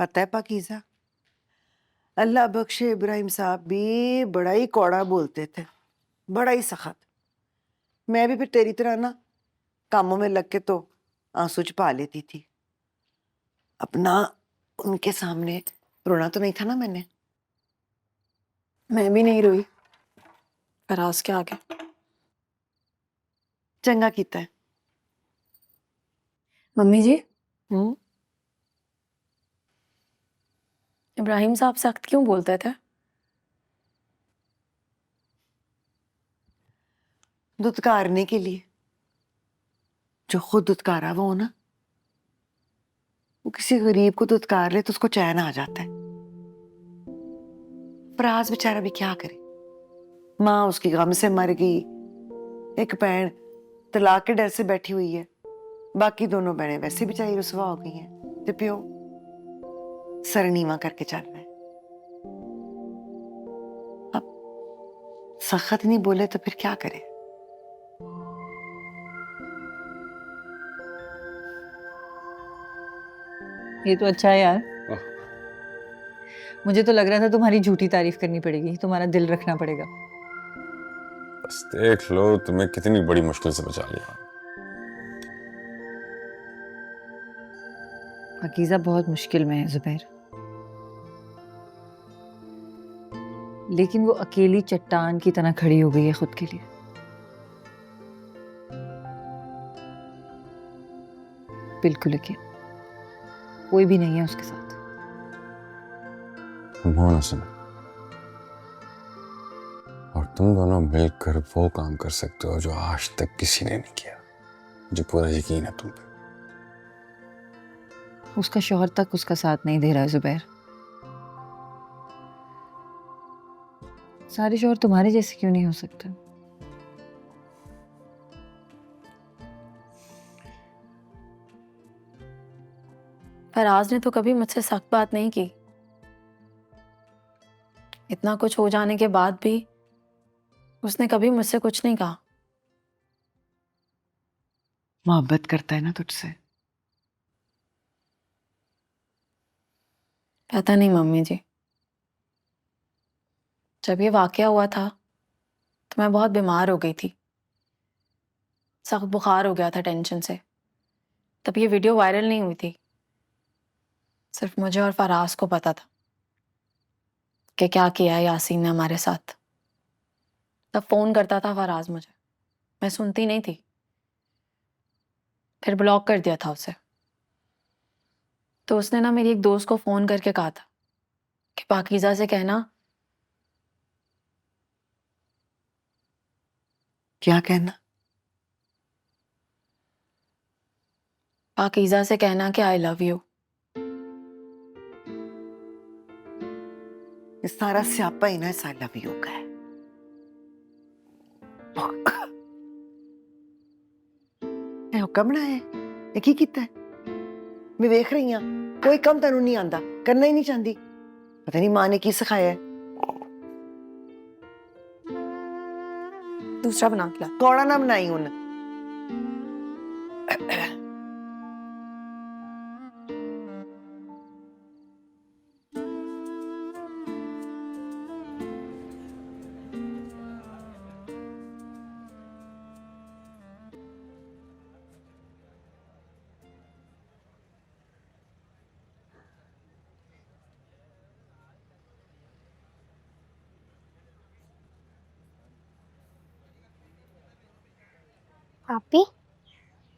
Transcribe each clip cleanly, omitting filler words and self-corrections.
पता है पाकीज़ा, अल्लाह बख्शे इब्राहिम साहब भी बड़ा ही कौड़ा बोलते थे, बड़ा ही सख्त। मैं भी फिर तेरी तरह ना कामों में लग के तो आंसू छुपा लेती थी। अपना उनके सामने रोना तो नहीं था ना मैंने। मैं भी नहीं रोई फराज के आगे। चंगा कीता है। मम्मी जी, हम्म। इब्राहिम साहब सख्त क्यों बोलते थे? दुत्कारने के लिए। जो खुद दुत्कारा वो हो ना, वो किसी गरीब को दुत्कार ले तो उसको चैन आ जाता है। फराज बेचारा भी क्या करे, माँ उसकी गम से मर गई, एक बहन तलाक के डर से बैठी हुई है, बाकी दोनों बहनें वैसे बेचारी रुसवा हो गई हैं, तो प्यो सर नीवा करके चल रहा है। अब सख्त नहीं बोले तो फिर क्या करे। ये तो अच्छा है यार। मुझे तो लग रहा था तुम्हारी झूठी तारीफ करनी पड़ेगी, तुम्हारा दिल रखना पड़ेगा। बस देख लो तुम्हें कितनी बड़ी मुश्किल से बचा लिया। पाकीज़ा बहुत मुश्किल में है जुबैर, लेकिन वो अकेली चट्टान की तरह खड़ी हो गई है खुद के लिए। बिल्कुल यकीन, कोई भी नहीं है उसके साथ। तुम हो ना सुनो, और तुम दोनों मिलकर वो काम कर सकते हो जो आज तक किसी ने नहीं किया। मुझे पूरा यकीन है तुम पे। उसका शौहर तक उसका साथ नहीं दे रहा है जुबैर। सारे शौहर तुम्हारे जैसे क्यों नहीं हो सकते? फराज ने तो कभी मुझसे सख्त बात नहीं की। इतना कुछ हो जाने के बाद भी उसने कभी मुझसे कुछ नहीं कहा। मोहब्बत करता है ना तुझसे। पता नहीं मम्मी जी, जब ये वाकया हुआ था तो मैं बहुत बीमार हो गई थी, सख्त बुखार हो गया था टेंशन से। तब ये वीडियो वायरल नहीं हुई थी, सिर्फ मुझे और फराज को पता था कि क्या किया है यासीन ने हमारे साथ। तब फोन करता था फराज मुझे, मैं सुनती नहीं थी, फिर ब्लॉक कर दिया था उसे। तो उसने ना मेरी एक दोस्त को फोन करके कहा था कि पाकीज़ा से कहना। क्या कहना? पाकीज़ा से कहना कि आई लव यू। ये सारा स्यापा ही ना इस आई लव यू का है। मैं हुक्म बनाया है, ये की कीता है? मैं देख रही हूं कोई कम तेनू नहीं आंदा, करना ही नहीं चाहती। पता नहीं माँ ने की सिखाया है। दूसरा बना के ला। कौड़ा ना बनाई उन। आपी,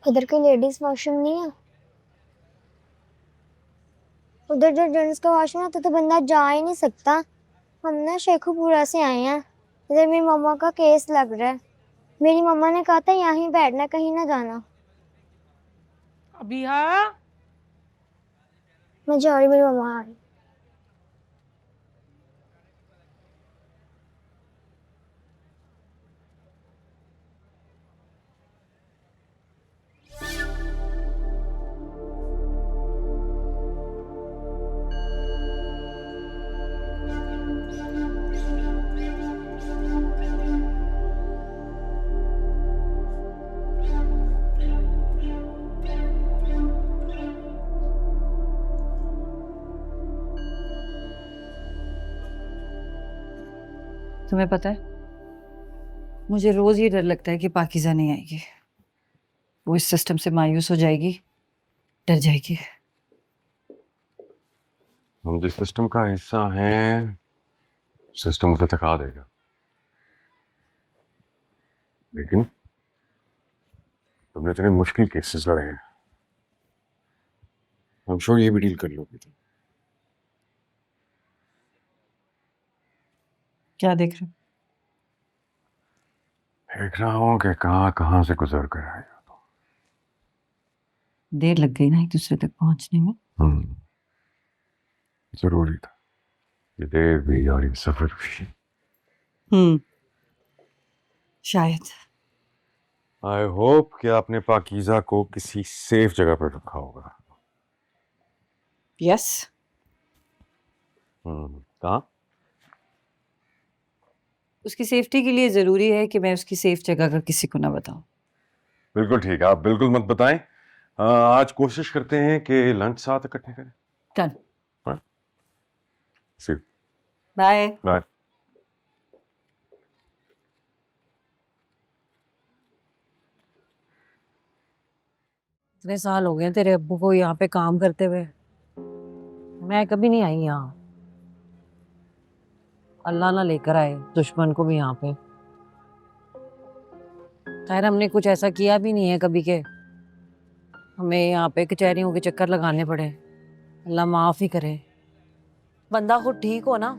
उधर कोई लेडीज वॉशरूम नहीं है? उधर जो जेंट्स का वॉशरूम है तो बंदा जा ही नहीं सकता। हम ना शेखुपुरा से आए हैं, इधर मेरी मम्मा का केस लग रहा है। मेरी मम्मा ने कहा था यहीं बैठना, कहीं ना जाना। अभी हाँ, मैं जा रही, मेरी मम्मा आ रही। तुम्हें पता है, मुझे रोज ये डर लगता है कि पाकीज़ा नहीं आएगी। वो इस सिस्टम से मायूस हो जाएगी, डर जाएगी। हम जिस सिस्टम का हिस्सा हैं, सिस्टम उसे थका देगा, लेकिन तुमने इतने मुश्किल केसेस लड़े हैं, I'm sure ये भी डील कर लोगे तुम। क्या देख रहे हो? देख रहा हूँ कि कहाँ कहाँ से गुजर कर आए हो तुम। देर लग गई ना एक दूसरे तक पहुंचने में। जरूरी था ये देर भी और ये सफर भी। शायद। आई होप कि आपने पाकीज़ा को किसी सेफ जगह पर रखा होगा। यस। कहाँ? उसकी सेफ्टी के लिए जरूरी है कि मैं उसकी सेफ जगह का किसी को ना बताऊं। बिल्कुल ठीक है, आप बिल्कुल मत बताएं। आज कोशिश करते हैं कि लंच साथ इकट्ठे करें। डन। सी बाय। बाय। इतने साल हो गए तेरे अब्बू को यहाँ पे काम करते हुए, मैं कभी नहीं आई यहाँ। अल्लाह ना लेकर आए दुश्मन को भी यहाँ पे। खैर हमने कुछ ऐसा किया भी नहीं है कभी के हमें यहाँ पे कचहरियों के चक्कर लगाने पड़े। अल्लाह माफ ही करे। बंदा खुद ठीक हो ना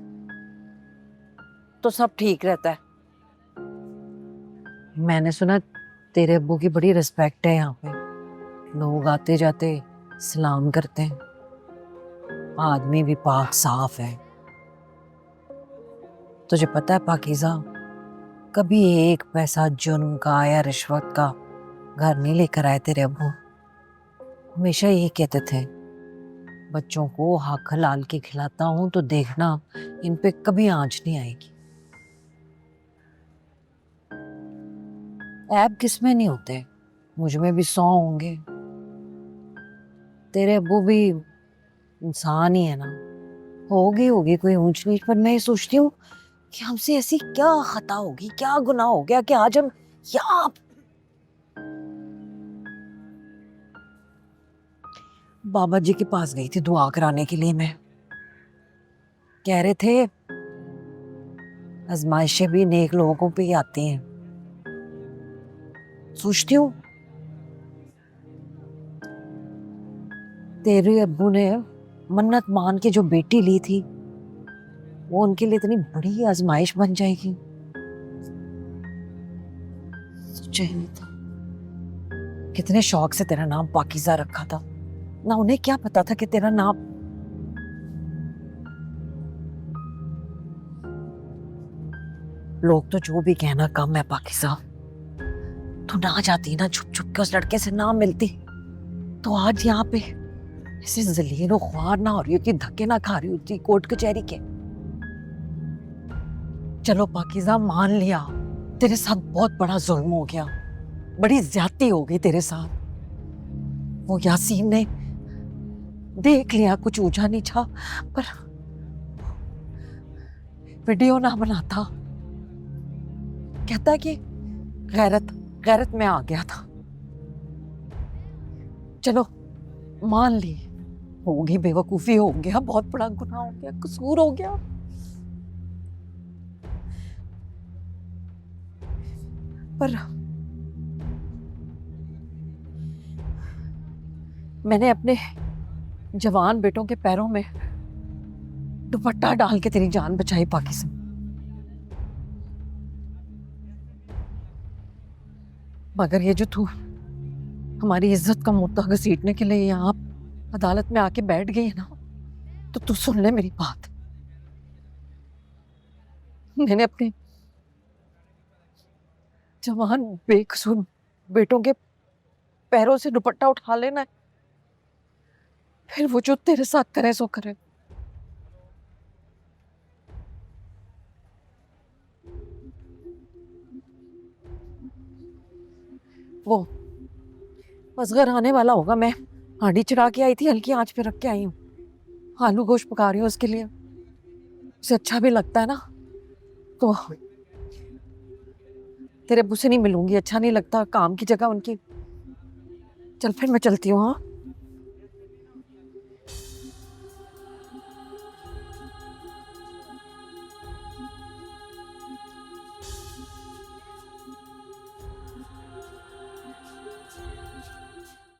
तो सब ठीक रहता है। मैंने सुना तेरे अब्बू की बड़ी रिस्पेक्ट है यहाँ पे, लोग आते जाते सलाम करते हैं, आदमी भी पाक साफ है। तुझे पता है पाकीज़ा, कभी एक पैसा जुर्म का या रिश्वत का घर नहीं लेकर आए तेरे अब्बू। हमेशा यही कहते थे, बच्चों को हक हलाल के खिलाता हूं तो देखना इन पे कभी आंच नहीं आएगी। ऐब किसमें नहीं होते, मुझ में भी 100 होंगे। तेरे अब्बू भी इंसान ही है ना, होगी कोई ऊंच नीच। पर मैं ये सोचती हूँ कि हमसे ऐसी क्या खता होगी, क्या गुनाह हो गया कि आज हम यहाँ। बाबा जी के पास गई थी दुआ कराने के लिए मैं। कह रहे थे आजमाइशें भी नेक लोगों पे ही आती हैं। सोचती हूँ तेरे अब्बू ने मन्नत मान के जो बेटी ली थी वो उनके लिए इतनी बड़ी आजमाइश बन जाएगी। सोचा ही नहीं था। कितने शौक से तेरा नाम पाकीज़ा रखा था ना, उन्हें क्या पता था कि तेरा नाम। लोग तो जो भी कहना कम है पाकीज़ा, तू ना जाती ना छुप छुप के उस लड़के से ना मिलती तो आज यहाँ पे ऐसे जलील और ख्वार ना हो रही होती, धक्के ना खा रही होती कोर्ट कचहरी के। चलो पाकीज़ा मान लिया तेरे साथ बहुत बड़ा जुल्म हो गया, बड़ी ज्यादती हो गई तेरे साथ। वो यासीन ने देख लिया कुछ ऊंचा नीचा, पर वीडियो ना बनाता। कहता है कि गैरत में आ गया था। चलो मान ली, होगी बेवकूफी, हो गया बहुत बड़ा गुनाह, हो गया कसूर, हो गया। पर मैंने अपने जवान बेटों के पैरों में दुपट्टा डाल के तेरी जान बचाई पाकीज़ा। मगर ये जो तू हमारी इज्जत का मुद्दा घसीटने के लिए यहाँ अदालत में आके बैठ गई है ना, तो तू सुन ले मेरी बात। मैंने अपने जवान बेकसूर बेटों के पैरों से दुपट्टा उठा लेना है, फिर वो जो तेरे साथ करे सो करे। वो असगर आने वाला होगा, मैं हांडी चढ़ा के आई थी, हल्की आंच पे रख के आई हूँ। आलू गोश्त पका रही हूँ उसके लिए, उसे अच्छा भी लगता है ना, तो तेरे अब्बू से नहीं मिलूंगी, अच्छा नहीं लगता, काम की जगह उनकी। चल फिर मैं चलती हूँ। हाँ